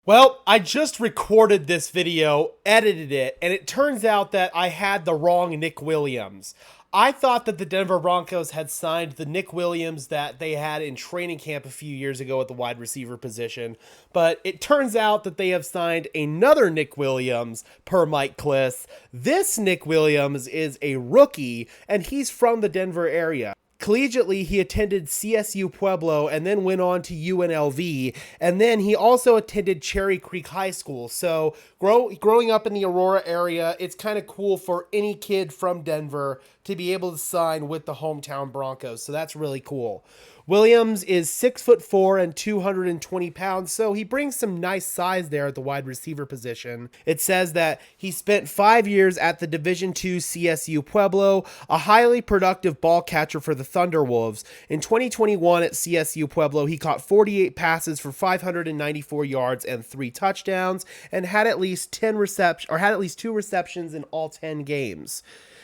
Well, I just recorded this video, edited it, and it turns out that I had the wrong Nick Williams. I thought that the Denver Broncos had signed the Nick Williams that they had in training camp a few years ago at the wide receiver position, but it turns out that they have signed another Nick Williams per Mike Kliss. This Nick Williams is a rookie, and he's from the Denver area. Collegiately, he attended CSU Pueblo and then went on to UNLV. And then he also attended Cherry Creek High School. So growing up in the Aurora area, it's kind of cool for any kid from Denver to be able to sign with the hometown Broncos. So that's really cool. Williams is 6'4" and 220 pounds, so he brings some nice size there at the wide receiver position. It says that he spent 5 years at the Division II CSU Pueblo, a highly productive ball catcher for the Thunderwolves. In 2021 at CSU Pueblo, he caught 48 passes for 594 yards and 3 touchdowns, and had at least 2 receptions in all 10 games.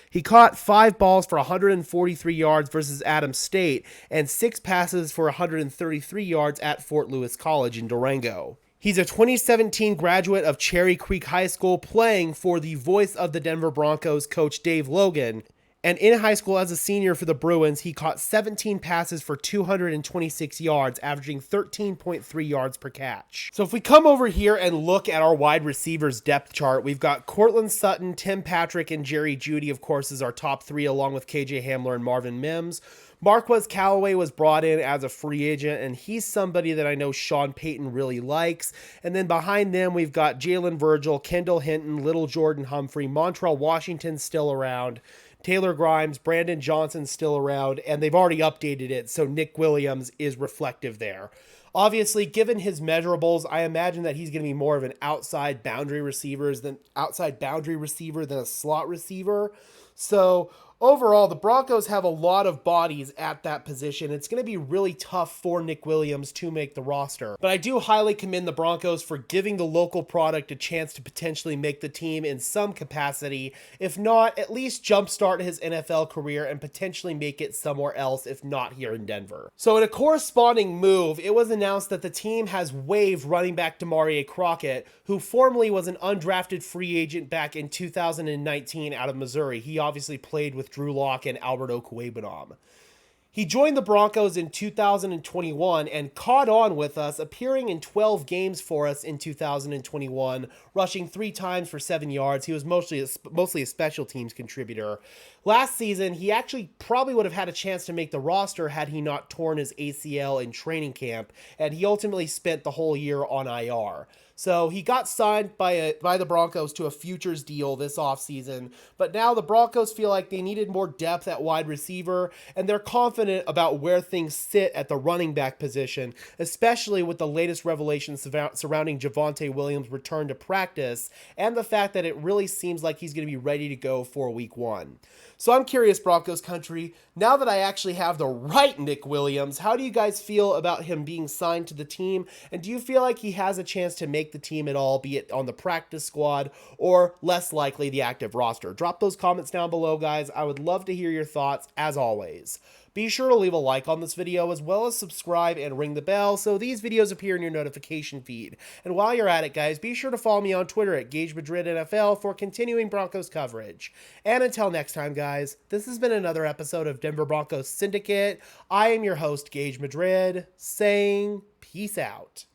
He caught 5 balls for 143 yards versus Adams State and 6 passes for 133 yards at Fort Lewis College in Durango. He's a 2017 graduate of Cherry Creek High School, playing for the voice of the Denver Broncos, Coach Dave Logan. And in high school as a senior for the Bruins, he caught 17 passes for 226 yards, averaging 13.3 yards per catch. So if we come over here and look at our wide receivers depth chart, we've got Cortland Sutton, Tim Patrick, and Jerry Jeudy, of course, as our top 3, along with KJ Hamler and Marvin Mims. Marquez Callaway was brought in as a free agent, and he's somebody that I know Sean Payton really likes. And then behind them, we've got Jalen Virgil, Kendall Hinton, Little Jordan Humphrey, Montrell Washington still around, Taylor Grimes, Brandon Johnson still around, and they've already updated it, so Nick Williams is reflective there. Obviously, given his measurables, I imagine that he's going to be more of an outside boundary receiver than a slot receiver. So overall, the Broncos have a lot of bodies at that position. It's going to be really tough for Nick Williams to make the roster. But I do highly commend the Broncos for giving the local product a chance to potentially make the team in some capacity. If not, at least jumpstart his NFL career and potentially make it somewhere else, if not here in Denver. So in a corresponding move, it was announced that the team has waived running back Demaria Crockett, who formerly was an undrafted free agent back in 2019 out of Missouri. He obviously played with Drew Lock and Albert Okwuegbunam. He joined the Broncos in 2021 and caught on with us, appearing in 12 games for us in 2021, rushing 3 times for 7 yards. He was mostly a special teams contributor. Last season, he actually probably would have had a chance to make the roster had he not torn his ACL in training camp, and he ultimately spent the whole year on IR. So he got signed by the Broncos to a futures deal this offseason, but now the Broncos feel like they needed more depth at wide receiver, and they're confident about where things sit at the running back position, especially with the latest revelations surrounding Javonte Williams' return to practice, and the fact that it really seems like he's going to be ready to go for week 1. So I'm curious, Broncos country, now that I actually have the right Nick Williams, how do you guys feel about him being signed to the team? And do you feel like he has a chance to make the team at all, be it on the practice squad or less likely the active roster? Drop those comments down below, guys. I would love to hear your thoughts as always. Be sure to leave a like on this video, as well as subscribe and ring the bell so these videos appear in your notification feed. And while you're at it, guys, be sure to follow me on Twitter at GageMadridNFL for continuing Broncos coverage. And until next time, guys, this has been another episode of Denver Broncos Syndicate. I am your host, Gage Madrid, saying peace out.